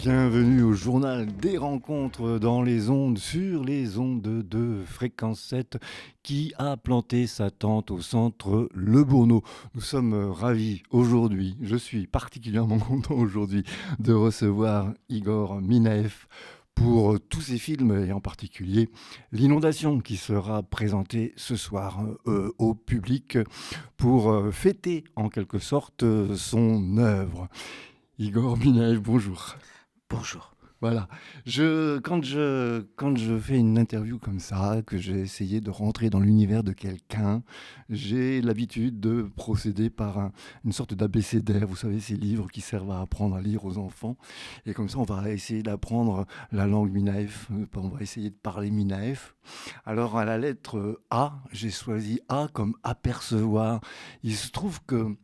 Bienvenue au journal des rencontres dans les ondes, sur les ondes de Fréquence 7, qui a planté sa tente au centre Le Bourneau. Nous sommes ravis aujourd'hui, je suis particulièrement content aujourd'hui de recevoir Igor Minaev pour tous ses films, et en particulier L'Inondation, qui sera présenté ce soir au public pour fêter en quelque sorte son œuvre. Igor Minaev, bonjour. Bonjour. Voilà. Quand je fais une interview comme ça, que j'ai essayé de rentrer dans l'univers de quelqu'un, j'ai l'habitude de procéder par une sorte d'abécédaire. Vous savez, ces livres qui servent à apprendre à lire aux enfants. Et comme ça, on va essayer d'apprendre la langue Minaef. On va essayer de parler Minaef. Alors, à la lettre A, j'ai choisi A comme apercevoir. Il se trouve que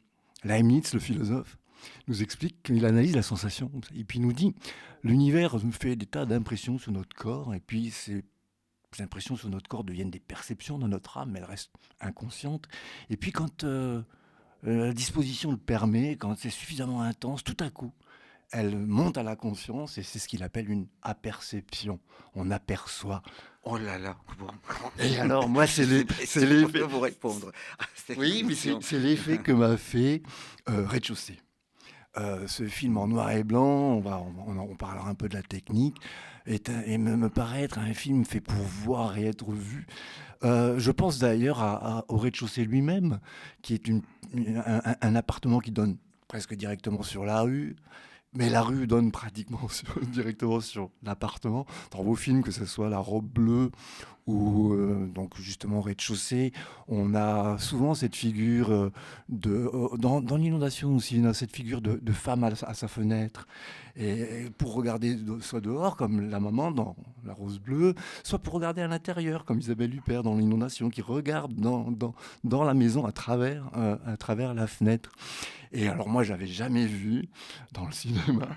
Leibniz, le philosophe, nous explique qu'il analyse la sensation. Et puis il nous dit, l'univers nous fait des tas d'impressions sur notre corps, et puis ces impressions sur notre corps deviennent des perceptions dans notre âme, mais elles restent inconscientes. Et puis quand la disposition le permet, quand c'est suffisamment intense, tout à coup, elle monte à la conscience, et c'est ce qu'il appelle une aperception. On aperçoit. Oh là là, bon. Et alors, moi, Je sais pas si je peux l'effet. vous répondre à cette Oui, mais question. c'est l'effet que m'a fait Rez-de-chaussée. Ce film en noir et blanc, on parlera un peu de la technique, et me paraît être un film fait pour voir et être vu. Je pense d'ailleurs au rez-de-chaussée lui-même, qui est un appartement qui donne presque directement sur la rue, mais la rue donne pratiquement directement sur l'appartement. Dans vos films, que ce soit La Robe Bleue ou donc justement au rez-de-chaussée, on a souvent cette figure dans l'inondation aussi, on a cette figure de femme à sa fenêtre, et pour regarder soit dehors comme la maman dans La Rose Bleue, soit pour regarder à l'intérieur comme Isabelle Huppert dans L'inondation, qui regarde dans la maison à travers la fenêtre. Et alors moi, j'avais jamais vu dans le cinéma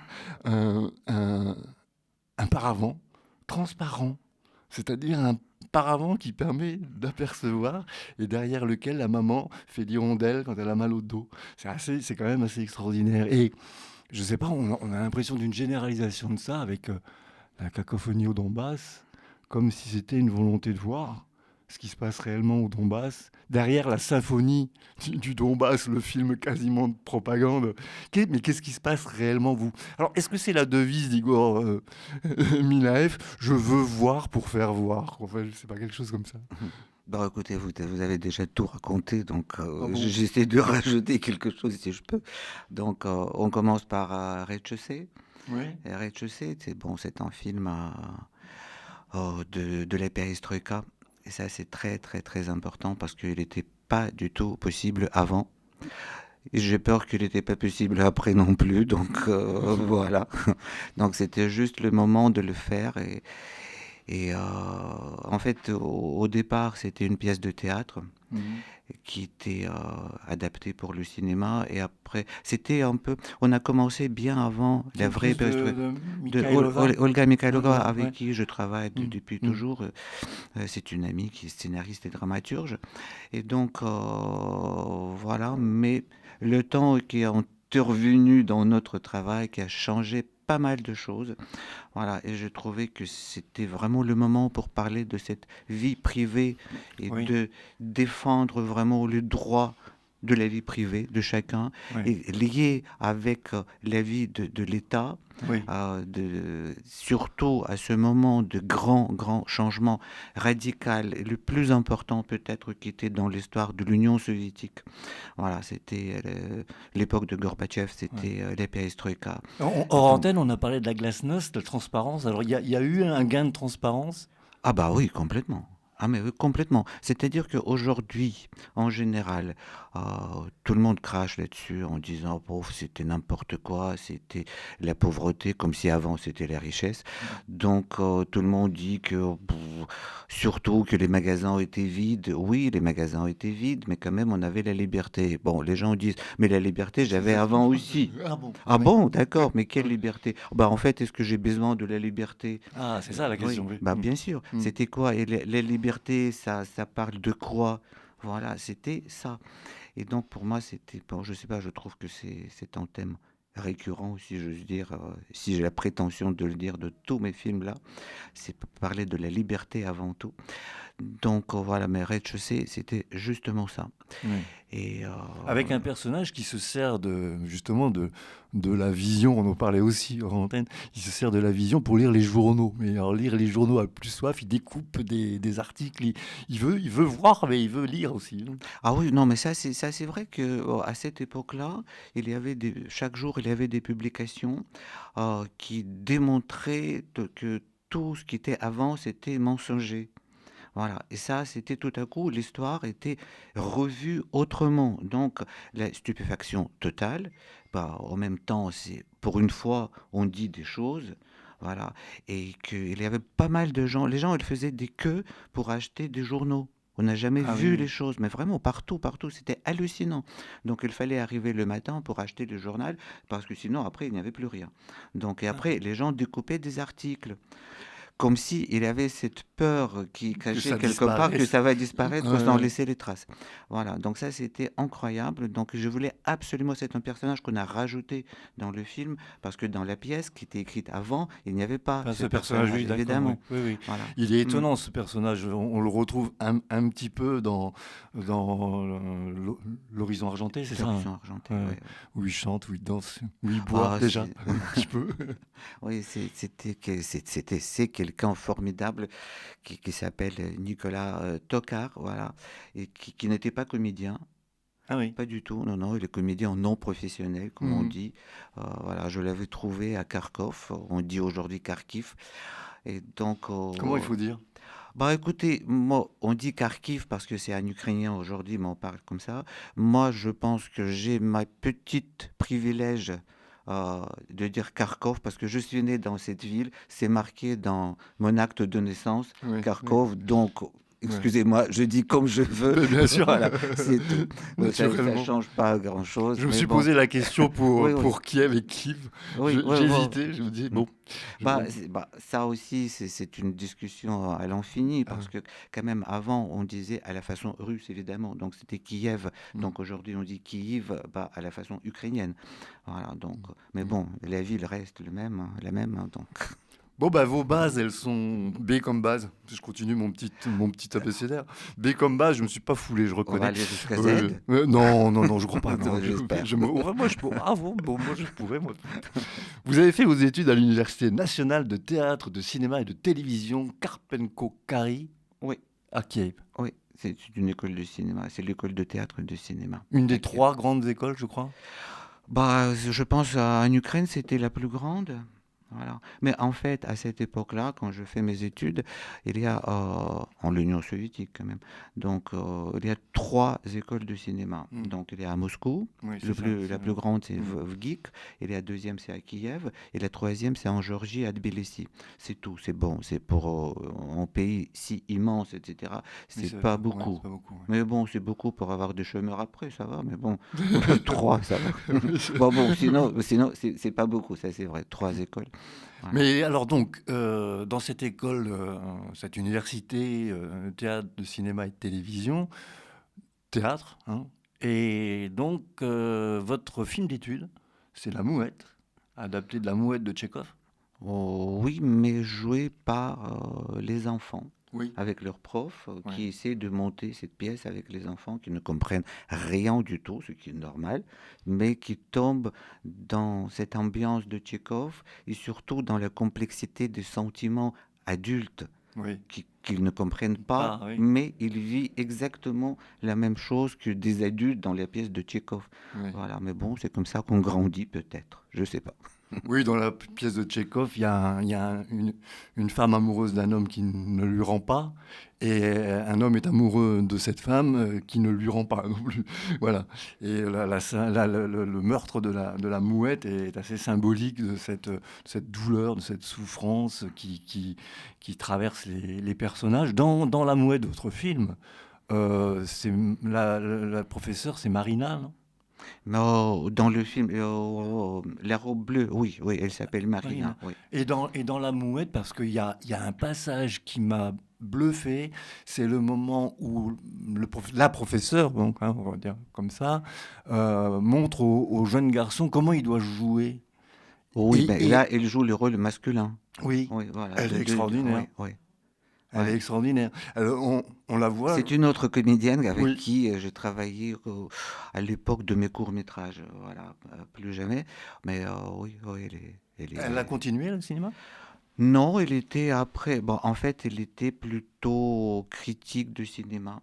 un paravent transparent, c'est-à-dire un paravent qui permet d'apercevoir, et derrière lequel la maman fait l'hirondelle quand elle a mal au dos. C'est quand même assez extraordinaire. Et je sais pas, on a l'impression d'une généralisation de ça avec la cacophonie au Donbass, comme si c'était une volonté de voir ce qui se passe réellement au Donbass. Derrière la symphonie du Donbass, le film quasiment de propagande. Mais qu'est-ce qui se passe réellement, vous? Alors, est-ce que c'est la devise d'Igor Minaev? Je veux voir pour faire voir. Enfin, c'est pas quelque chose comme ça. Bah écoutez, vous avez déjà tout raconté, donc Ah bon? j'essaie de rajouter quelque chose si je peux. Donc on commence par Rez-de-chaussée. Oui. Et Rez-de-chaussée, c'est un film de la perestroïka. Et ça, c'est très très très important parce qu'il n'était pas du tout possible avant. Et j'ai peur qu'il n'était pas possible après non plus, donc voilà. Donc c'était juste le moment de le faire. Et en fait, au départ, c'était une pièce de théâtre Mhm. qui était adaptée pour le cinéma. Et après, c'était un peu. On a commencé bien avant C'est la une vraie pièce perestroïka de de Mikhailova. Olga Mikhailova, avec Ouais. qui je travaille Mhm. depuis Mhm. toujours. C'est une amie qui est scénariste et dramaturge. Et donc, voilà. Mais le temps qui est intervenu dans notre travail, qui a changé pas mal de choses. Voilà, et je trouvais que c'était vraiment le moment pour parler de cette vie privée et Oui. de défendre vraiment le droit de la vie privée de chacun, Oui. et lié avec la vie de l'État, Oui. surtout à ce moment de grand changement radical, et le plus important peut-être qui était dans l'histoire de l'Union soviétique. Voilà, c'était l'époque de Gorbatchev, Ouais. c'était la perestroïka. Et Hors donc, antenne, on a parlé de la glasnost, de la transparence. Alors, il y a eu un gain de transparence. ah bah oui, complètement. Ah mais oui, complètement. C'est-à-dire qu'aujourd'hui, en général, tout le monde crache là-dessus en disant, pauvre, c'était n'importe quoi, c'était la pauvreté, comme si avant c'était la richesse. Donc tout le monde dit que, surtout que les magasins étaient vides. Oui, les magasins étaient vides, mais quand même on avait la liberté. Bon, les gens disent, mais la liberté, j'avais avant aussi. Ah bon? Ah Oui. bon, d'accord, mais quelle liberté? Bah en fait, est-ce que j'ai besoin de la liberté? Ah, c'est ça la Oui, question, oui. bah bien sûr. Mm. C'était quoi? Et la liberté, ça parle de quoi? Voilà, c'était ça. Et donc pour moi, c'était, bon, je sais pas, je trouve que c'est un thème récurrent, si j'ose dire, si j'ai la prétention de le dire, de tous mes films-là, c'est parler de la liberté avant tout. Donc voilà, mais Rez-de-chaussée, c'était justement ça. Oui. Et Avec un personnage qui se sert justement de la vision, on en parlait aussi hors antenne, il se sert de la vision pour lire les journaux. Mais alors lire les journaux à plus soif, il découpe des articles, il veut voir, mais il veut lire aussi. ah oui, non, mais ça c'est vrai que à cette époque-là, chaque jour il y avait des publications qui démontraient que tout ce qui était avant c'était mensonger. Voilà, et ça, c'était tout à coup, l'histoire était revue autrement. Donc, la stupéfaction totale, bah, en même temps, c'est pour une fois, on dit des choses, voilà, et qu'il y avait pas mal de gens, les gens, ils faisaient des queues pour acheter des journaux. On n'a jamais Ah oui, vu oui. les choses, mais vraiment partout, partout, c'était hallucinant. Donc il fallait arriver le matin pour acheter le journal, parce que sinon après il n'y avait plus rien. Donc et Ah, après les gens découpaient des articles comme si il avait cette peur qui que cachait ça quelque part que disparaisse. ça va Ouais, disparaître sans ouais. laisser les traces. Voilà, donc ça c'était incroyable. Donc je voulais absolument, c'est un personnage qu'on a rajouté dans le film parce que dans la pièce qui était écrite avant, il n'y avait pas Enfin, ce ce personnage, personnage, oui, d'accord, oui, évidemment. oui, oui. Voilà. Il est Mm. étonnant ce personnage. On le retrouve un petit peu dans l'horizon argenté, c'est ça, hein. L'horizon argenté, Ouais, oui. où il chante, où il danse, où il boit Ah, déjà un petit peu. oui, c'est quelqu'un formidable qui s'appelle Nicolas Tocard, voilà, et qui n'était pas comédien. Ah oui. Pas du tout, non, non, il est comédien non professionnel, comme on Mhm. dit. Voilà, je l'avais trouvé à Kharkov, on dit aujourd'hui Kharkiv. Et donc, Comment il faut dire? bah écoutez, moi, on dit Kharkiv parce que c'est un Ukrainien aujourd'hui, mais on parle comme ça. Moi, je pense que j'ai ma petite privilège de dire Kharkov parce que je suis né dans cette ville. C'est marqué dans mon acte de naissance, Oui, oui, Kharkov. Donc, ouais. excusez-moi, je dis comme je veux. Mais bien sûr, Voilà, c'est tout. Ça naturellement. change pas grand-chose, Je me mais suis bon. posé la question Oui, oui, pour Kiev et Kiev. oui, oui, J'ai oui. hésité, je me dis, Mm. bon, Bah, bah, ça aussi, c'est une discussion à l'infini, ah, parce que quand même, avant, on disait à la façon russe, évidemment, donc c'était Kiev, mm, donc aujourd'hui, on dit Kiev, bah, à la façon ukrainienne. Voilà, donc, mais mm. bon, la ville reste la même, hein, donc. Bon, bah, vos bases, elles sont B comme base. Je continue mon petit abécédaire. B comme base, je me suis pas foulé, je On va reconnais. aller jusqu'à Z. Non, non, non, je crois pas. Non, Non, j'espère. ouais, moi, je pourrais. Ah bon, moi, je pourrais, moi. Vous avez fait vos études à l'Université nationale de théâtre, de cinéma et de télévision Karpenko-Kari Oui, à Kiev. oui, c'est une école de cinéma, c'est l'école de théâtre et de cinéma Une à des Kiev. trois grandes écoles, je crois. Bah, je pense en Ukraine, c'était la plus grande. Voilà. Mais en fait, à cette époque-là, quand je fais mes études, il y a, en l'Union soviétique quand même, donc il y a trois écoles de cinéma. Hmm. Donc il y a à Moscou, Oui, c'est ça. la plus grande c'est Hmm. VGIK, et la deuxième c'est à Kiev, et la troisième c'est en Géorgie, à Tbilissi. C'est tout, c'est bon, c'est pour un pays si immense, etc. Mais C'est pas ouais, beaucoup. c'est pas beaucoup. Ouais. Mais bon, c'est beaucoup pour avoir des chômeurs après, ça va, mais bon, trois, ça va. Oui, c'est- Bon, sinon c'est pas beaucoup, ça c'est vrai. Trois écoles. Voilà. Mais alors donc, dans cette école, cette université, théâtre, de cinéma et de télévision, théâtre, hein, et donc votre film d'études, c'est La Mouette, adapté de La Mouette de Tchekhov. Oh, oui, mais joué par les enfants, Oui. avec leurs profs, Ouais. qui essaient de monter cette pièce avec les enfants qui ne comprennent rien du tout, ce qui est normal, mais qui tombent dans cette ambiance de Tchekhov et surtout dans la complexité des sentiments adultes Oui. qu'ils ne comprennent pas, Ah oui. mais ils vivent exactement la même chose que des adultes dans les pièces de Tchekhov. Oui. Voilà, mais bon, c'est comme ça qu'on grandit peut-être, je sais pas. Oui, dans la pièce de Tchekhov, il y a une femme amoureuse d'un homme qui ne lui rend pas, et un homme est amoureux de cette femme qui ne lui rend pas non plus. Voilà. Et le meurtre de la mouette est assez symbolique de cette douleur, de cette souffrance qui traverse les personnages. Dans La Mouette, votre film, c'est la professeure, c'est Marina, non? Mais dans le film, la robe bleue, oui, oui, elle s'appelle Marina, Marina. oui. Et dans La Mouette, parce qu'il y a un passage qui m'a bluffé, c'est le moment où la professeure, donc, hein, on va dire comme ça, montre au jeune garçon comment il doit jouer. Oui, Et, ben et là, elle joue le rôle masculin. oui, Oui, voilà. elle est extraordinaire. Oui, oui, Elle est ouais. extraordinaire. Alors, on la voit. C'est une autre comédienne avec Oui. qui j'ai travaillé à l'époque de mes courts-métrages. Voilà, plus jamais. Mais oui, oui, Elle a continué le cinéma? Non, elle était après. Bon, en fait, elle était plutôt critique de cinéma.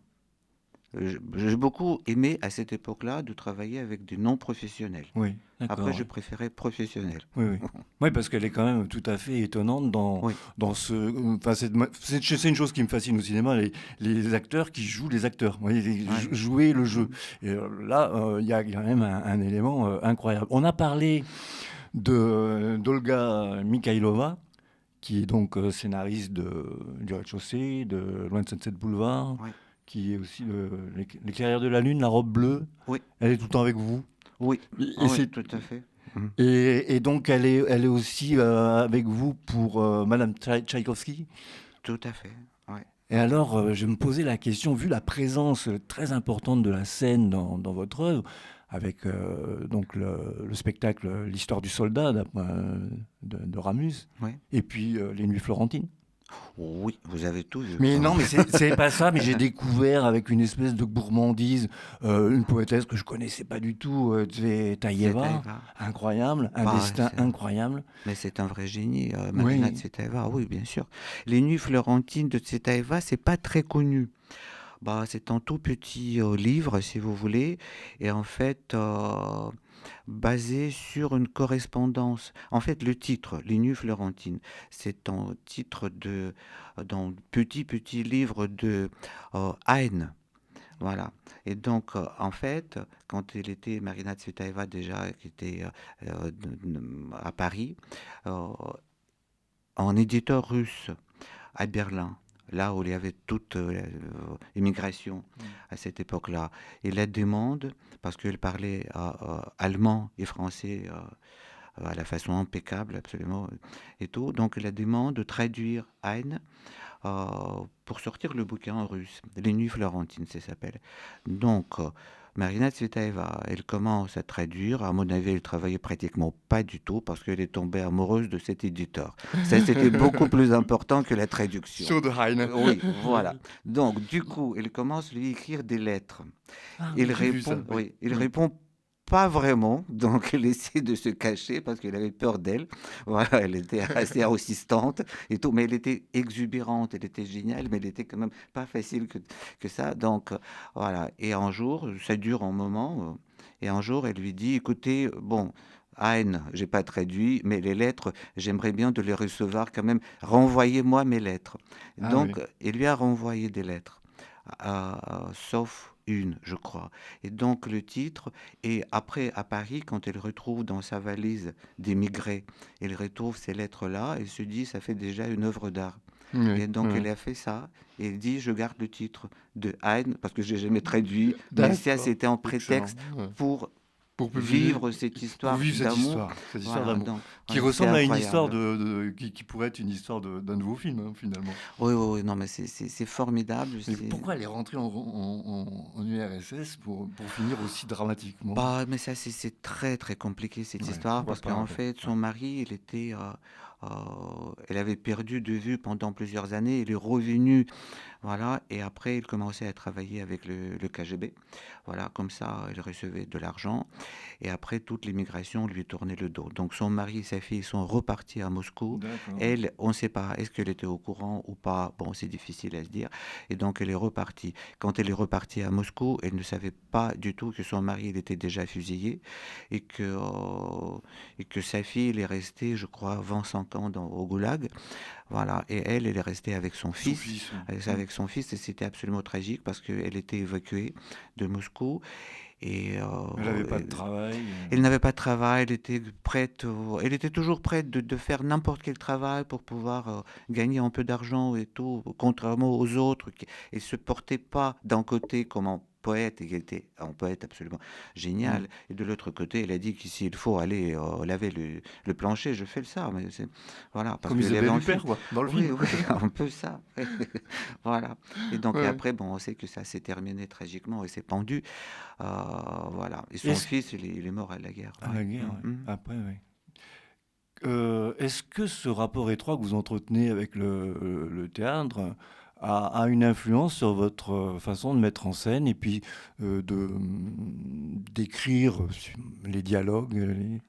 J'ai beaucoup aimé à cette époque-là de travailler avec des non-professionnels. Oui, Après, d'accord. je Oui. préférais professionnels. Oui, oui. Oui, parce qu'elle est quand même tout à fait étonnante Oui, dans ce. Enfin, c'est une chose qui me fascine au cinéma, les acteurs qui jouent les acteurs. Vous voyez, ouais. jouer le jeu. Mhm. Et là, il y a quand même un élément incroyable. On a parlé d'Olga Mikhailova, qui est donc scénariste du Rez-de-Chaussée, de Loin de Sunset Boulevard, Ouais. qui est aussi l'éclairière de la lune, la robe bleue. Oui, Elle est tout le temps avec vous. oui, Et ah oui, c'est tout à fait. Mhm. et donc, elle est aussi avec vous pour Madame Tchaïkovski. Tout à fait. Ouais. Et alors, je me posais la question, vu la présence très importante de la scène dans votre œuvre, avec donc le spectacle L'histoire du soldat de Ramus, Ouais. et puis Les Nuits Florentines. Oui, vous avez tout vu. Mais non, mais c'est pas ça. Mais j'ai découvert avec une espèce de gourmandise une poétesse que je connaissais pas du tout, C'est Taïeva, Taïva. incroyable, un Bah, destin incroyable. mais c'est un vrai génie, Marina Oui, Tsvetaeva, oui, bien sûr. Les Nuits Florentines de Tsvetaeva, c'est pas très connu. Bah, c'est un tout petit livre, si vous voulez, et en fait, basé sur une correspondance. En fait, le titre, Les Nuits Florentines, c'est un titre d'un petit livre de Heine. Voilà. Et donc, en fait, quand il était Marina Tsvetaeva déjà, qui était à Paris, euh, en éditeur russe à Berlin, là où il y avait toute l'immigration mm. à cette époque-là, et la demande, parce qu'il parlait allemand et français à la façon impeccable, absolument, et tout, donc la demande de traduire Heine pour sortir le bouquin en russe. Les Nuits Florentines, ça s'appelle. Donc, Marina Tsvetaeva, elle commence à traduire. À mon avis, elle travaillait pratiquement pas du tout parce qu'elle est tombée amoureuse de cet éditeur. Ça, c'était beaucoup plus important que la traduction. Sur de Heine. Oui, voilà. Donc, du coup, elle commence à lui écrire des lettres. Ah oui, Il j'ai vu ça. répond, Oui, oui, il oui. répond pas vraiment, donc il essaie de se cacher parce qu'il avait peur d'elle. Voilà, elle était assez insistante et tout, mais elle était exubérante, elle était géniale, mais elle était quand même pas facile que ça. Donc voilà, et un jour, ça dure un moment, et un jour elle lui dit, écoutez, bon. Hein, j'ai pas traduit, mais les lettres, j'aimerais bien de les recevoir quand même. Renvoyez-moi mes lettres. Ah oui. Donc, il lui a renvoyé des lettres, sauf une, je crois. Et donc le titre, et après à Paris, quand elle retrouve dans sa valise des migrés, elle retrouve ces lettres-là, elle se dit, ça fait déjà une œuvre d'art. Oui, Et donc oui. elle a fait ça, et elle dit, je garde le titre de Heine, parce que j'ai jamais traduit, mais ça D'accord. c'était un Excellent. prétexte Ouais. pour Pour publier, vivre cette pour histoire vivre d'amour. cette histoire Voilà, d'amour, donc qui ouais, c'est ressemble à une histoire incroyable. qui pourrait être une histoire d'un nouveau film, hein, finalement. Oui, oui, oui, non, mais c'est formidable. Mais pourquoi elle est rentrée en URSS pour finir aussi dramatiquement? Bah, mais ça, c'est très, très compliqué cette Ouais, histoire on va parce pas. qu'en fait, Ouais. son mari, euh, elle avait perdu de vue pendant plusieurs années. Il est revenu, voilà, et après, il commençait à travailler avec le KGB. Voilà, comme ça, il recevait de l'argent. Et après, toute l'immigration lui tournait le dos. Donc, son mari et sa fille sont repartis à Moscou. D'accord. Elle, on ne sait pas, est-ce qu'elle était au courant ou pas? Bon, c'est difficile à se dire. Et donc, elle est repartie. Quand elle est repartie à Moscou, elle ne savait pas du tout que son mari, il était déjà fusillé et que sa fille, elle est restée, je crois, 25 ans au goulag. Voilà. Et elle, elle est restée avec son Son fils. fils, oui. Mm. Avec son fils, et c'était absolument tragique parce qu'elle était évacuée de Moscou et Elle n'avait pas de travail. elle n'avait pas de travail, elle était prête, elle était toujours prête de faire n'importe quel travail pour pouvoir gagner un peu d'argent et tout, contrairement aux autres. Elle ne se portait pas d'un côté comme un poète et qui était un poète absolument Mm. génial. Et de l'autre côté, il a dit que s'il faut aller laver le plancher, je fais ça. Mais voilà, parce Comme qu'il y avait Isabelle ensuite. Huppert, quoi, dans le Oui, film. oui, un peu ça. Voilà. Et donc, Ouais, et ouais. après, bon, on sait que ça s'est terminé tragiquement et s'est pendu. Euh, voilà. Et son Est-ce fils, il est mort à la guerre. à Ouais. la guerre, ouais. Mm. Après, oui. Est-ce que ce rapport étroit que vous entretenez avec le théâtre a une influence sur votre façon de mettre en scène et puis d'écrire les dialogues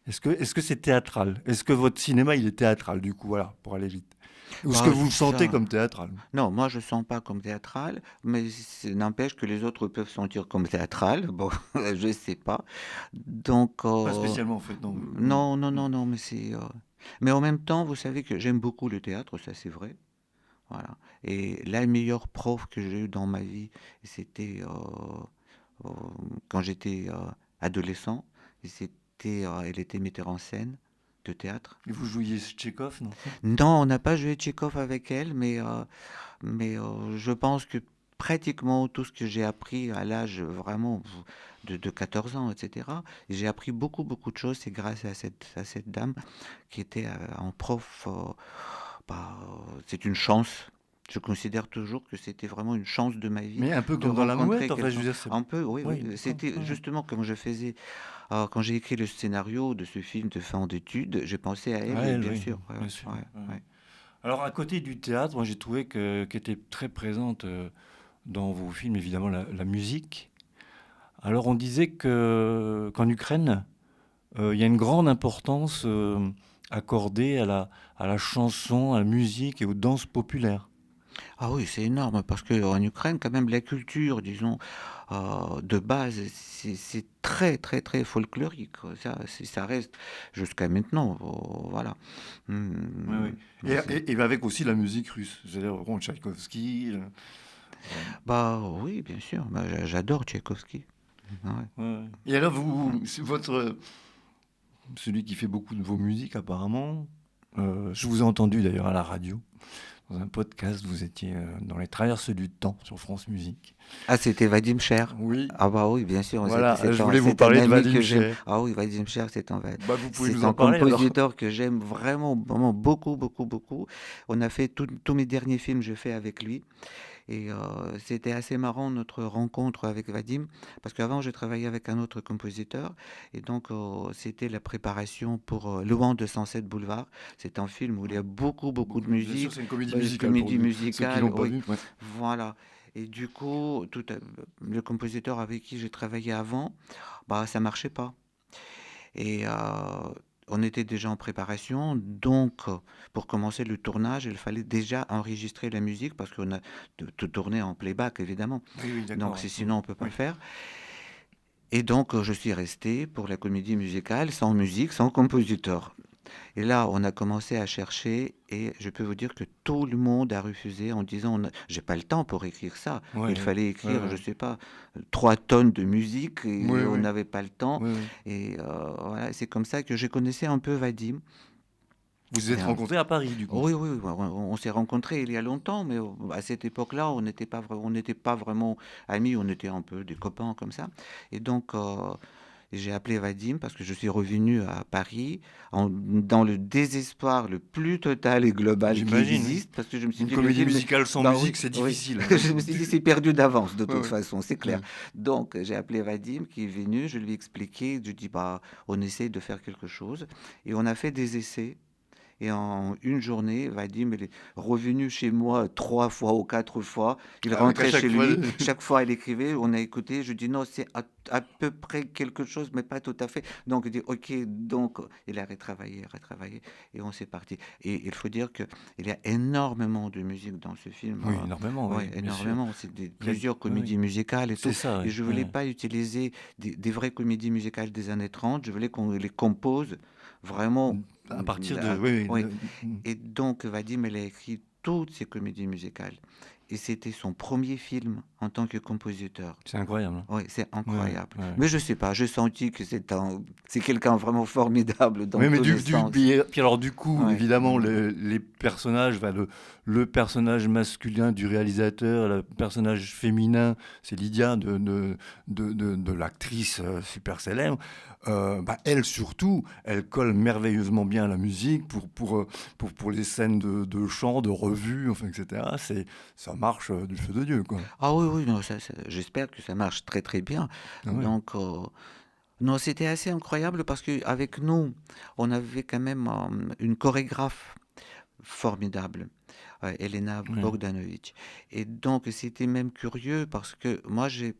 est-ce que c'est théâtral? Est-ce que votre cinéma, il est théâtral, du coup, voilà, pour aller vite? Ou est-ce que Bah, vous le sentez ça. comme théâtral? Non, moi je sens pas comme théâtral, mais n'empêche que les autres peuvent sentir comme théâtral. Bon, je sais pas. Donc, Pas spécialement, en fait, non. non, non, non, non, mais mais en même temps, vous savez que j'aime beaucoup le théâtre, ça c'est vrai. Voilà. Et la meilleure prof que j'ai eue dans ma vie, c'était euh, quand j'étais adolescent. Et elle était metteur en scène de théâtre. Et vous jouiez Tchekhov, non? Non, on n'a pas joué Tchekhov avec elle, mais je pense que pratiquement tout ce que j'ai appris à l'âge vraiment de 14 ans, etc., j'ai appris beaucoup, beaucoup de choses. C'est grâce à cette dame qui était en prof. C'est une chance. Je considère toujours que c'était vraiment une chance de ma vie Mais un peu de comme dans La rencontrer Mouette, enfin, je veux quelqu'un. dire, c'est... Un peu, oui, Oui, oui. d'accord. C'était Ouais, justement comme je faisais, quand j'ai écrit le scénario de ce film de fin d'études, j'ai pensé à elle, ouais, et elle, bien oui, sûr. Ouais, bien sûr. ouais, Ouais. ouais. Alors, à côté du théâtre, moi, j'ai trouvé qu'elle était très présente dans vos films, évidemment, la musique. Alors, on disait qu'en Ukraine, il y a une grande importance accordée à la chanson, à la musique et aux danses populaires. Ah oui, c'est énorme parce qu'en Ukraine, quand même, la culture, disons, de base, c'est très, très, très folklorique. Ça reste jusqu'à maintenant. Voilà. Oui, oui. Hmm, Et avec aussi la musique russe, c'est-à-dire bon, Tchaïkovski. bah oui, bien sûr. Bah, j'adore Tchaïkovski. Ouais. Ouais, ouais. Et alors, c'est celui qui fait beaucoup de vos musiques, apparemment, je vous ai entendu d'ailleurs à la radio, dans un podcast, vous étiez dans les traverses du temps sur France Musique. Ah, c'était Vadim Cher. Oui, Ah bah oui, bien sûr, voilà, je voulais vous c'est un parler de ami que Vadim j'aime. Cher. Ah oui, Vadim Cher, Bah, vous pouvez nous c'est en un parler alors. compositeur que j'aime vraiment, vraiment beaucoup, beaucoup, beaucoup. On a fait tous mes derniers films, je fais avec lui. Et c'était assez marrant notre rencontre avec Vadim, parce qu'avant j'ai travaillé avec un autre compositeur, et donc c'était la préparation pour Le Vent de Sunset Boulevard. C'est un film où il y a beaucoup, beaucoup de Bien sûr, musique, c'est une comédie une musicale pour comédie ceux qui musicale, l'ont pas oui, vu. Ouais. voilà. Et du coup, le compositeur avec qui j'ai travaillé avant, bah ça marchait pas. Et on était déjà en préparation, donc pour commencer le tournage, il fallait déjà enregistrer la musique parce qu'on a tout tourné en playback évidemment. Oui, oui, Donc d'accord. Ouais. sinon on peut pas Oui. faire. Et donc je suis resté pour la comédie musicale sans musique, sans compositeur. Et là, on a commencé à chercher et je peux vous dire que tout le monde a refusé en disant j'ai pas le temps pour écrire ça. Ouais, Il fallait ouais, écrire, je ouais. sais pas, 3 tonnes de musique et Oui, on oui, n'avait pas le temps. oui, oui. Et voilà, c'est comme ça que je connaissais un peu Vadim. Vous vous Et, êtes rencontrés à Paris, du coup. oui, oui, oui, on s'est rencontrés il y a longtemps, mais à cette époque-là, on n'était pas vraiment amis, on était un peu des copains comme ça. Et donc, j'ai appelé Vadim parce que je suis revenu à Paris dans le désespoir le plus total et global qui J'imagine, oui. existe, parce que je me suis Une dit, le comédie film, musicale sans bah oui, musique, c'est oui, difficile. Ouais. je me suis dit, c'est perdu d'avance de Ouais, toute ouais. façon, c'est clair. Ouais. Donc, j'ai appelé Vadim qui est venu, je lui ai expliqué, je lui ai dit, bah, on essaye de faire quelque chose. Et on a fait des essais. Et en une journée, Vadim il est revenu chez moi 3 fois ou 4 fois. Il Avec à rentrait chaque chez fois. lui. Chaque fois, il écrivait. On a écouté. Je dis non, c'est à peu près quelque chose, mais pas tout à fait. Donc, il dit ok. Donc, il a retravaillé, retravaillé. Et on s'est parti. Et il faut dire qu'il y a énormément de musique dans ce film. Oui, énormément, oui, Ouais, bien sûr. énormément. C'est Il y a- plusieurs Oui, oui. comédies musicales et C'est tout. ça, Et oui. je voulais Ouais. pas utiliser des vraies comédies musicales des années 30. Je voulais qu'on les compose vraiment. À partir de... Oui, oui, Oui, et donc, Vadim, elle a écrit toutes ces comédies musicales. et c'était son premier film en tant que compositeur. C'est incroyable. Oui, c'est Ouais, incroyable. ouais. Mais je sais pas, j'ai senti que c'est quelqu'un vraiment formidable dans Oui, mais tous les sens. puis alors du coup, Ouais. évidemment, Mhm. les personnages, le personnage masculin du réalisateur, le personnage féminin, c'est Lydia de l'actrice super célèbre. Elle surtout, elle colle merveilleusement bien à la musique pour les scènes de chant, de revue, enfin, etc. Ça marche du feu de Dieu, quoi. Ah oui, oui, non, j'espère que ça marche très très bien. Ah ouais. Donc, non, c'était assez incroyable parce qu'avec nous, on avait quand même une chorégraphe formidable, Elena Ouais. Bogdanovic. Et donc, c'était même curieux parce que moi, j'ai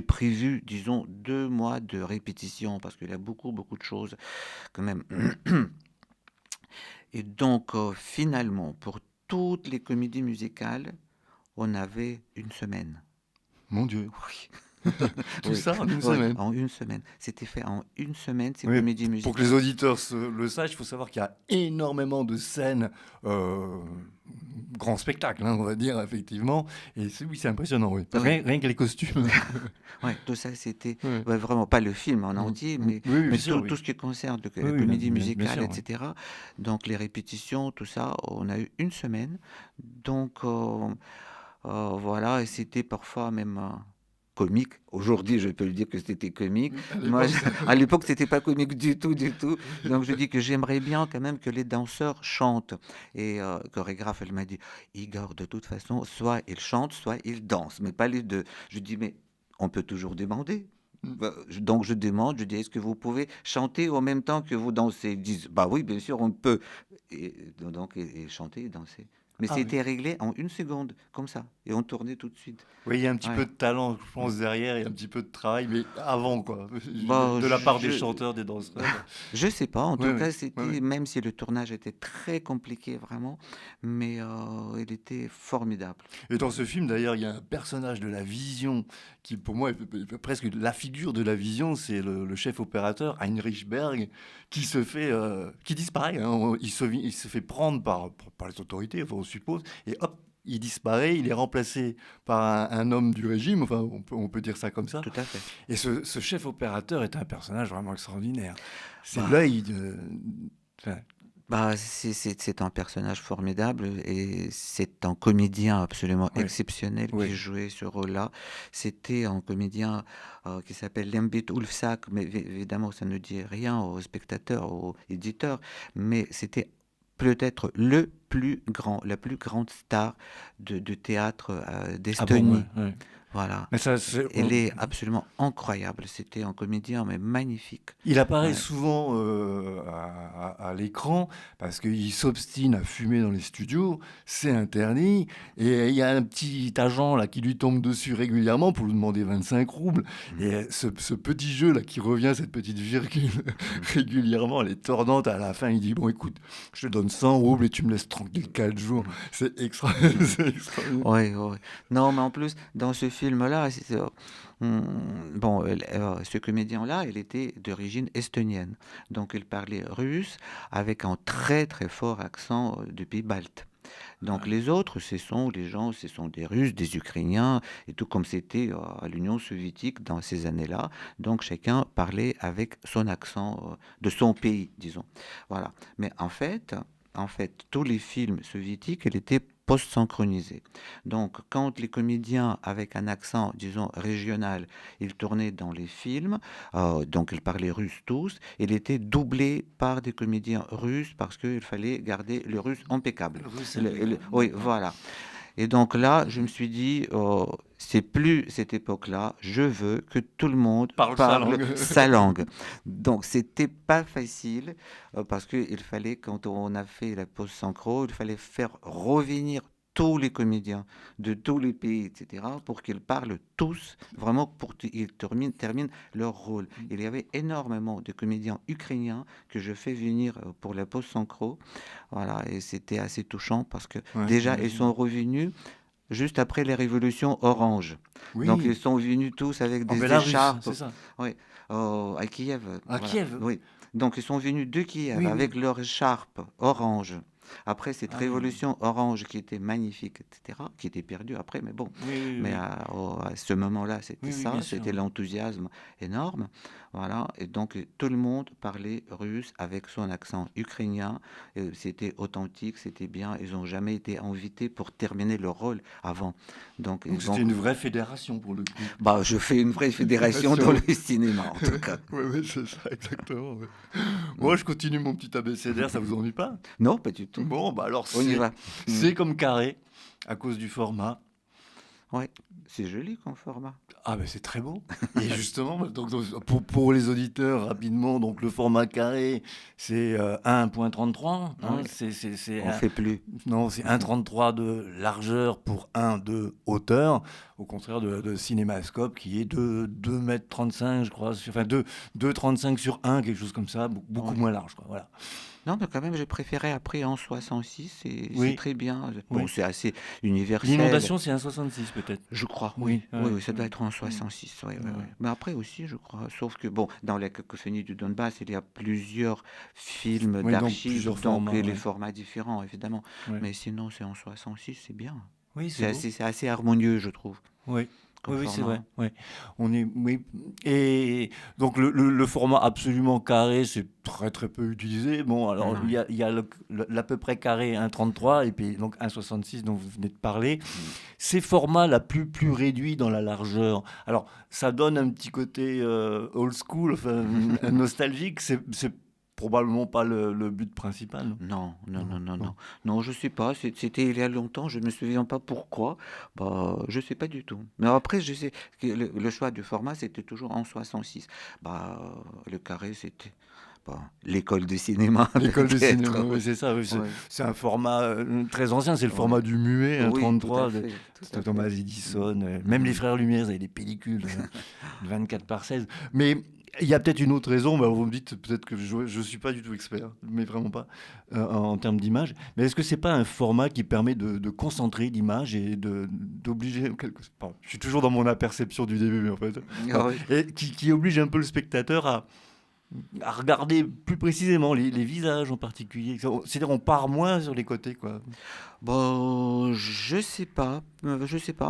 prévu, disons, 2 mois de répétition parce qu'il y a beaucoup, beaucoup de choses quand même. Et donc, finalement, pour toutes les comédies musicales, on avait une semaine. Mon Dieu. Oui, Tout oui, ça en une oui, semaine. en une semaine. C'était fait en une semaine, ces Oui, comédies pour que les musicales. auditeurs le sachent, il faut savoir qu'il y a énormément de scènes, euh, grand spectacle, hein, on va dire, effectivement. Et oui, c'est impressionnant, oui. Oui, Rien que les costumes. ouais, tout ça, c'était Ouais. ouais, vraiment pas le film en Mm, entier, mm. Oui, oui, mais bien sûr, tout oui. ce qui concerne Oui, la oui, comédie bien musicale, sûr, oui. etc. Donc, les répétitions, tout ça, on a eu une semaine. Donc, voilà, et c'était parfois même comique. Aujourd'hui, je peux le dire que c'était comique. À Moi, l'époque, ça. à l'époque, c'était pas comique du tout, du tout. Donc, je dis que j'aimerais bien quand même que les danseurs chantent. Et chorégraphe, elle m'a dit, Igor, de toute façon, soit ils chantent, soit ils dansent, mais pas les deux. Je dis, mais on peut toujours demander. Mm. Donc je demande, je dis, est-ce que vous pouvez chanter en même temps que vous dansez? Ils disent, bah oui, bien sûr, on peut. Et, donc, et chanter et danser. Mais Ah oui. c'était réglé en une seconde, comme ça. Et on tournait tout de suite. Oui, il y a un petit peu Ouais. de talent, je pense, derrière, il y a un petit peu de travail, mais avant, quoi. Je veux dire, Bah, de la part des chanteurs, des danseurs. je sais pas. En Oui, tout oui, cas, oui, oui. c'était, même si le tournage était très compliqué, vraiment, mais il était formidable. Et dans ce film, d'ailleurs, il y a un personnage de la vision qui, pour moi, est presque la figure de la vision. C'est le chef opérateur Heinrich Berg qui disparaît, hein. Il se fait prendre par les autorités, enfin, on suppose, et hop, il disparaît. Il est remplacé par un homme du régime. Enfin, on peut dire ça comme ça. Tout à fait. Et ce chef opérateur est un personnage vraiment extraordinaire. C'est Bah, l'œil de. Enfin, c'est un personnage formidable et c'est un comédien absolument ouais, exceptionnel qui ouais. jouait ce rôle-là. C'était un comédien qui s'appelle Lembit Ulfsak, mais évidemment ça ne dit rien aux spectateurs, aux éditeurs, mais c'était peut-être la plus grande star de théâtre Ah bon, ouais, d'Estonie. ouais. Voilà. Mais ça, c'est, Elle est absolument incroyable. C'était un comédien, mais magnifique. il apparaît Ouais. souvent à l'écran parce qu'il s'obstine à fumer dans les studios, c'est interdit, et il y a un petit agent là qui lui tombe dessus régulièrement pour lui demander 25 roubles. Mm, Et ce petit jeu là qui revient, cette petite virgule mm. régulièrement, elle est tordante. À la fin, il dit bon, écoute, je te donne 100 roubles et tu me laisses tranquille 4 jours. Mhm. C'est extra, Mhm. c'est extraordinaire. Ouais, ouais. Non, mais en plus, dans ce film-là, bon, ce comédien-là, il était d'origine estonienne. Donc, il parlait russe avec un très, très fort accent du pays balte. Donc, Ah, les autres, ce sont des Russes, des Ukrainiens, et tout comme c'était à l'Union soviétique dans ces années-là. Donc, chacun parlait avec son accent de son pays, disons. Voilà. Mais en fait, tous les films soviétiques, ils étaient post-synchronisés. Donc, quand les comédiens avec un accent, disons, régional, ils tournaient dans les films, donc ils parlaient russe tous, ils étaient doublés par des comédiens russes parce qu'il fallait garder le russe impeccable. le russe impeccable, Oui, d'accord. voilà. Et donc là, je me suis dit, c'est plus cette époque-là, je veux que tout le monde Parle sa parle langue. sa langue. Donc c'était pas facile parce qu'il fallait, quand on a fait la pause synchro, il fallait faire revenir tous les comédiens de tous les pays, etc., pour qu'ils parlent tous, vraiment pour qu'ils terminent leur rôle. Il y avait énormément de comédiens ukrainiens que je fais venir pour la pause synchro. Voilà, et c'était assez touchant parce que Ouais, déjà, ils j'imagine. sont revenus juste après les révolutions orange. Donc, ils Oui, sont venus tous avec en des Bélarus, écharpes. c'est ça. Oui, à Kiev. À Voilà. Kiev. Oui. Donc, ils sont venus de Kiev Oui, avec oui. leurs écharpes orange. Après, cette Ah oui, révolution orange qui était magnifique, etc., qui était perdue après, mais bon, oui, oui, mais oui, à ce moment-là, c'était oui, oui, ça, bien sûr. c'était l'enthousiasme énorme, voilà, et donc tout le monde parlait russe avec son accent ukrainien, c'était authentique, c'était bien, ils n'ont jamais été invités pour terminer leur rôle avant, donc Donc ils c'était ont, une vraie fédération pour le coup. bah, je fais une vraie fédération dans Fédération. le cinéma, en tout cas. Oui, oui, c'est ça, exactement. Ouais. Moi, Mm. je continue mon petit abécédaire, ça vous ennuie pas? Non, pas du tout. Bon, bah alors On y c'est va. Mm. c'est comme carré à cause du format. Ouais, c'est joli comme format. Ah ben c'est très beau. Et justement, donc, pour les auditeurs rapidement, donc le format carré, c'est 1,33. Hein, Oui, c'est on fait plus. non, c'est 1,33 de largeur pour 1 de hauteur, au contraire de Cinémascope qui est de 2,35 m, je crois, enfin 2,35 sur 1, quelque chose comme ça, beaucoup Ouais. moins large, quoi, voilà. Non, mais quand même, j'ai préféré après en 66, c'est Oui, très bien. Bon, oui. c'est assez universel, L'inondation, c'est 1,66 peut-être. je crois, oui. Oui, Oui, ouais, oui, ça doit ouais, être en mm, 66, oui, oui, oui. ouais, Mais après aussi, je crois, sauf que, bon, dans les cacophonie du Donbass, il y a plusieurs films oui, donc d'archives, plusieurs donc formats, les ouais, formats différents, évidemment. ouais. Mais sinon, c'est en 66, c'est bien. Oui, c'est beau. C'est assez harmonieux, je trouve, Oui, comme oui, oui, c'est vrai. format. Ouais. On est, oui. Et donc le format absolument carré, c'est très très peu utilisé. Bon, alors Ouais. il y a l'à peu près carré 1,33 et puis donc 1,66 dont vous venez de parler. Mm. Ces formats la plus réduits dans la largeur. Alors ça donne un petit côté old school, enfin nostalgique. C'est probablement pas le but principal. Non, Non, non, non, non, non, non. non. Non, je sais pas. C'était il y a longtemps. Je me souviens pas pourquoi. Bah, je sais pas du tout. Mais après, je sais que le choix du format, c'était toujours en 66. Bah, le carré, c'était bah, l'école de cinéma, L'école de cinéma, peut-être. oui, Oui, c'est ça. Oui, oui, c'est un format très ancien, c'est le oui. format du muet, un Oui, tout à 33 de fait, tout de à Thomas fait. Mm. Edison. Même les Mhm. frères Lumière, ils avaient des pellicules de 24 par 16. Mais il y a peut-être une autre raison. Bah, vous me dites peut-être que je ne suis pas du tout expert, mais vraiment pas en termes d'image. Mais est-ce que c'est pas un format qui permet de concentrer l'image et d'obliger pardon, je suis toujours dans mon aperception du début, en fait. Ah Pardon. oui. Et qui oblige un peu le spectateur à regarder plus précisément les visages en particulier. C'est-à-dire on part moins sur les côtés, quoi. Bon, je sais pas,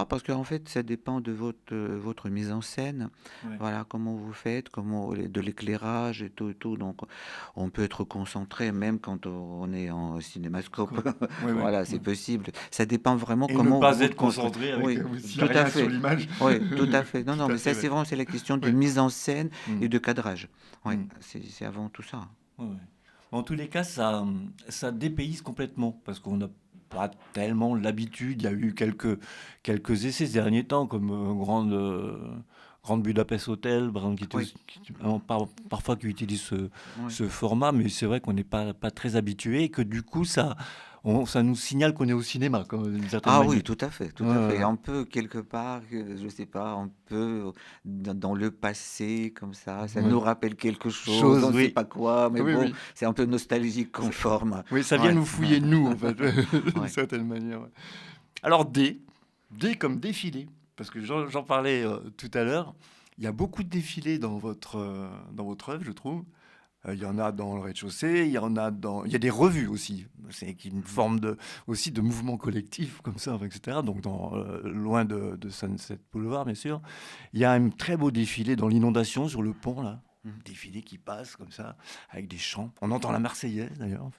parce qu'en fait, ça dépend de votre mise en scène. Ouais. Voilà, comment vous faites, de l'éclairage et tout. Donc, on peut être concentré même quand on est en cinémascope. Ouais, ouais, Voilà, c'est ouais. possible. Ça dépend vraiment Et ne comment pas vous le être construisez. concentré avec Oui, s'il n'y a tout à rien sur fait. l'image. Oui, tout à fait. Non, non, Tout à mais fait, ça, ouais. c'est la question de Ouais. mise en scène Mm, et de cadrage. Oui, mm, c'est avant tout ça. ouais, ouais. En tous les cas, ça dépayse complètement parce qu'on n'a pas tellement l'habitude. Il y a eu quelques essais ces derniers temps, comme Grande Budapest Hotel, par exemple, Oui, parfois qui utilise oui. ce format, mais c'est vrai qu'on n'est pas très habitué et que du coup, ça nous signale qu'on est au cinéma, comme d'une certaine Ah oui, manière. tout à fait, tout Ouais, à ouais, fait. ouais. On peut quelque part, je sais pas, on peut dans le passé comme ça Ouais. nous rappelle quelque chose, on Chose, ne sait oui. pas quoi, mais Oui, bon, oui. c'est un peu nostalgique Ça- comme forme. oui, ça vient Ouais, nous fouiller nous, en fait, d'une ouais. certaine manière. Ouais. Alors, D comme défilé, parce que j'en parlais tout à l'heure, il y a beaucoup de défilés dans votre œuvre, je trouve. Il y en a dans le rez-de-chaussée, il y a des revues aussi. C'est une forme aussi de mouvement collectif, comme ça, etc. Donc, loin de Sunset Boulevard, bien sûr. Il y a un très beau défilé dans l'inondation sur le pont, là. Mhm. Défilé qui passe comme ça, avec des chants. On entend la Marseillaise d'ailleurs.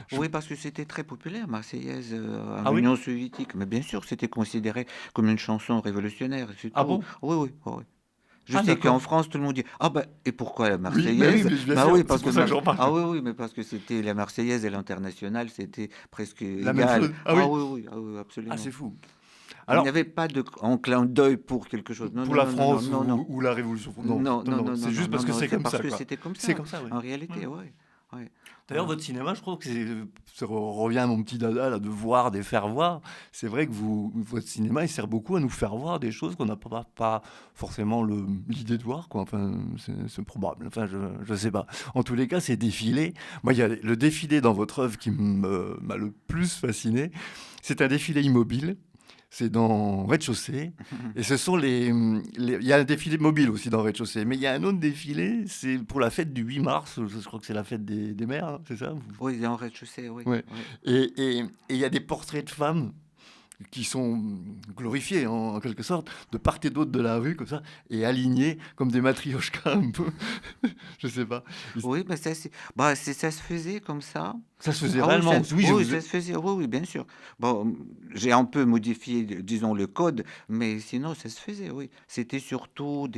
Je- Oui, parce que c'était très populaire, Marseillaise, en Ah oui? Union soviétique. Mais bien sûr, c'était considéré comme une chanson révolutionnaire, c'est Ah tout. bon? Oui, oui, oui, oui. Je Ah sais qu'en d'accord. France, tout le monde dit: «Ah ben et pourquoi la Oui, mais oui, Marseillaise?» mais bien Bah sûr, oui, c'est parce que pour ça que j'en parle. ah oui, oui, mais parce que c'était la Marseillaise et l'Internationale, c'était presque La même égal. chose. Ah Ah oui? oui, oui, ah oui, Ah, c'est absolument. fou. Il n'y Alors, avait pas de en clin d'œil pour quelque chose. Non, pour non, la non, non, non, France non, non. ou la Révolution, non, Non, non, non, non, non, non, c'est non, juste non, parce que non, c'est c'est comme parce ça, que quoi. c'était comme C'est ça. comme ça, oui. En Ouais. réalité, oui. Oui. D'ailleurs, votre cinéma, je trouve que ça revient à mon petit dada, là, de voir, de faire voir. C'est vrai que votre cinéma, il sert beaucoup à nous faire voir des choses qu'on n'a pas forcément l'idée de voir, quoi. Enfin, c'est probable. Enfin, je sais pas. En tous les cas, ces défilés. Moi, il y a le défilé dans votre œuvre qui m'a le plus fasciné. C'est un défilé immobile. c'est dans Rez-de-chaussée. Et ce sont il y a un défilé mobile aussi dans Rez-de-chaussée. Mais il y a un autre défilé, c'est pour la fête du 8 mars. Je crois que c'est la fête des mères, hein, c'est ça? Oui, en rez-de-chaussée, oui, Ouais. oui. Et il y a des portraits de femmes qui sont glorifiés en quelque sorte, de part et d'autre de la rue, comme ça, et alignés comme des matrioshkas un peu. Je sais pas. Oui, mais ça se faisait comme ça. Ça se faisait Ah oui, réellement. Oui, oui, ça se faisait, oui, oui, bien sûr. Bon, j'ai un peu modifié, disons, le code, mais sinon, ça se faisait, oui. C'était surtout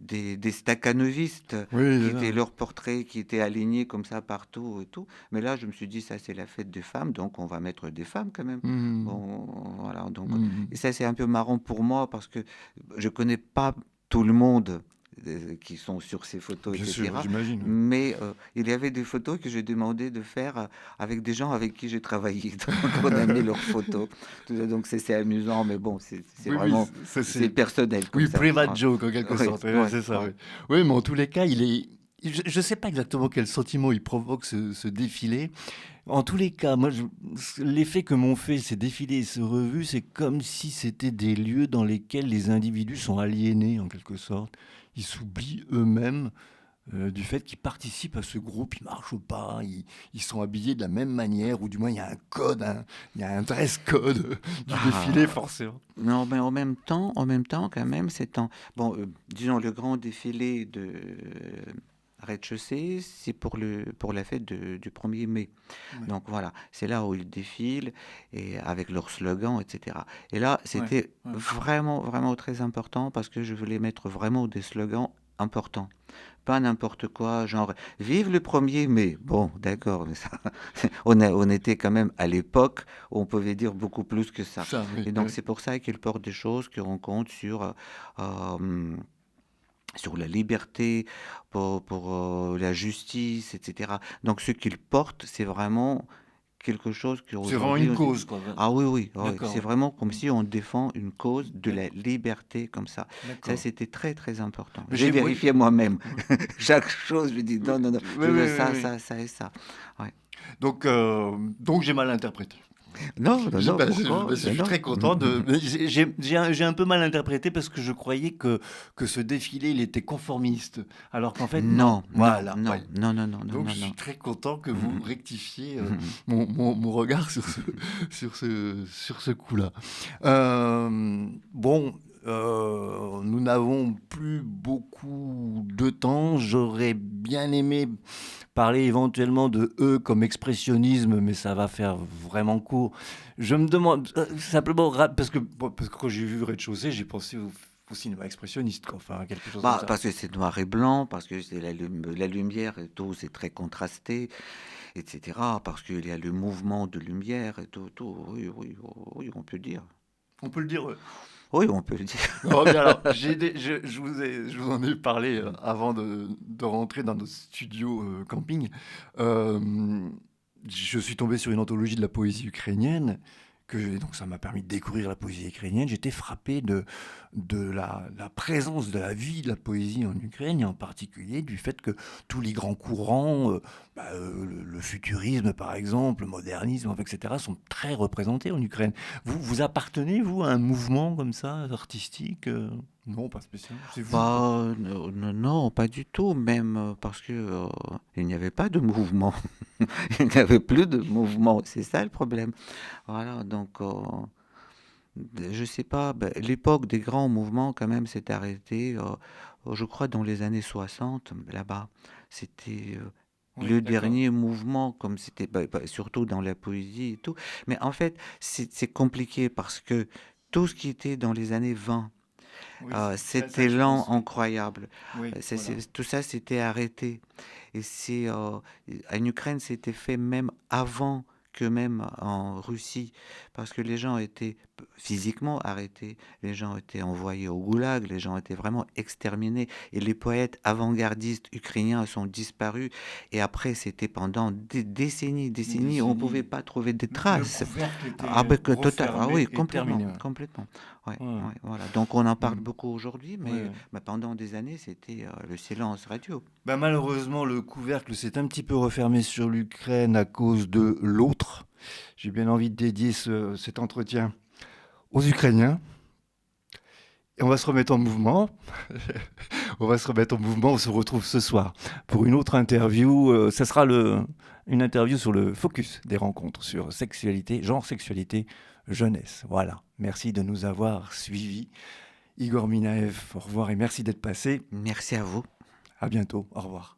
des stakhanovistes oui, qui c'est ça. étaient leurs portraits, qui étaient alignés comme ça partout et tout. Mais là, je me suis dit, ça, c'est la fête des femmes, donc on va mettre des femmes quand même. Mhm. Bon, voilà, donc, et Mhm. ça, c'est un peu marrant pour moi parce que je connais pas tout le monde qui sont sur ces photos, Bien sûr, etc. j'imagine. Oui. Mais il y avait des photos que j'ai demandé de faire avec des gens avec qui j'ai travaillé. Donc, on a mis leurs photos. Donc, c'est amusant, mais bon, c'est Oui, oui, vraiment, c'est c'est. personnel comme Oui, ça. private Ouais. joke en quelque Oui, sorte. Ouais, ouais, c'est ça. ouais. Oui. Oui, mais en tous les cas, il est. Je ne sais pas exactement quel sentiment il provoque ce défilé. En tous les cas, moi, l'effet que m'ont fait ces défilés et ces revues, c'est comme si c'était des lieux dans lesquels les individus sont aliénés en quelque sorte. Ils s'oublient eux-mêmes du fait qu'ils participent à ce groupe, ils marchent pas, ils sont habillés de la même manière, ou du moins il y a un code, il y a un dress code du défilé Ah, forcément. non, mais en même temps, quand même, bon, disons, le grand défilé de rez-de-chaussée, c'est pour la fête du 1er mai. Ouais, Donc voilà, c'est là où ils défilent et avec leurs slogans, etc. Et là, ouais, c'était ouais. vraiment, vraiment très important parce que je voulais mettre vraiment des slogans importants. Pas n'importe quoi, genre vive le 1er mai. Bon, d'accord, mais ça, on était quand même à l'époque où on pouvait dire beaucoup plus que ça. Ça, oui, Et donc oui. c'est pour ça qu'ils portent des choses qui rencontrent euh, sur la liberté, pour la justice, etc. Donc ce qu'ils portent, c'est vraiment quelque chose C'est vraiment qu'aujourd'hui une on dit, cause, quoi. ah oui, oui, ah oui, D'accord, c'est oui. vraiment comme Mm. si on défend une cause de la D'accord, liberté comme ça. Ça, d'accord. c'était très, très important. Mais J'ai oui, vérifié moi-même. oui, Chaque chose, je dis oui, non, non, non, oui, je veux oui, ça, oui. ça, ça et ça. Ouais. Donc j'ai mal interprété. Non, non, non, Je pourquoi? je Mais suis non. très content de. Mais j'ai un peu mal interprété parce que je croyais que ce défilé, il était conformiste. Alors qu'en fait, non. Non, non, Voilà. non, Ouais. non, non, non, non, Donc non, je suis non. très content que vous Mhm. rectifiez Mhm. mon regard sur ce coup-là. Bon, nous n'avons plus beaucoup de temps. J'aurais bien aimé parler éventuellement de eux comme expressionnisme, mais ça va faire vraiment court. Je me demande simplement, parce que quand j'ai vu Rez-de-chaussée, j'ai pensé au cinéma expressionniste, quoi. Enfin quelque chose comme Bah, ça. parce que c'est noir et blanc, parce que c'est la lumière et tout, c'est très contrasté, etc. Parce qu'il y a le mouvement de lumière et tout, tout. Oui, oui, oui, on peut dire. On peut le dire. Oui, on peut le dire. Non, bien alors, je vous en ai parlé avant de rentrer dans notre studio camping. Euh, je suis tombé sur une anthologie de la poésie ukrainienne, donc ça m'a permis de découvrir la poésie ukrainienne. J'étais frappé de la présence de la vie de la poésie en Ukraine, et en particulier du fait que tous les grands courants, le futurisme par exemple, le modernisme, enfin, etc., sont très représentés en Ukraine. Vous appartenez, vous, à un mouvement comme ça, artistique Non, pas spécialement. C'est vous, quoi. Bah, non, non, non, pas du tout, même parce que il n'y avait pas de mouvement. Il n'y avait plus de mouvement. C'est ça le problème. Voilà, donc je sais pas, ben, l'époque des grands mouvements quand même s'est arrêtée, je crois dans les années 60 là-bas. C'était Oui, le d'accord. dernier mouvement, comme c'était surtout dans la poésie et tout. Mais en fait, c'est compliqué parce que tout ce qui était dans les années 20, Oui, cet ça, je élan pense, oui. incroyable, Oui, voilà. tout ça s'était arrêté. Et en Ukraine, c'était fait même avant que même en Russie, parce que les gens étaient physiquement arrêtés, les gens étaient envoyés au goulag, les gens étaient vraiment exterminés, et les poètes avant-gardistes ukrainiens sont disparus, et après c'était pendant des décennies, Une décennies, on ne pouvait décennie. pas trouver de Le traces. couvercle Ah était ben que total, ah refermé oui, et complètement, terminé. Ouais. complètement. Ouais, Ouais. ouais, voilà. Donc on en parle Mm. beaucoup aujourd'hui, Ouais, mais ouais. pendant des années c'était le silence radio. Bah, malheureusement, le couvercle s'est un petit peu refermé sur l'Ukraine à cause de l'autre. J'ai bien envie de dédier cet entretien aux Ukrainiens. Et on va se remettre en mouvement. On va se remettre en mouvement. On se retrouve ce soir pour une autre interview. Ça sera une interview sur le focus des rencontres, sur sexualité, genre, sexualité, jeunesse. Voilà. Merci de nous avoir suivis. Igor Minaev, au revoir et merci d'être passé. Merci à vous. À bientôt. Au revoir.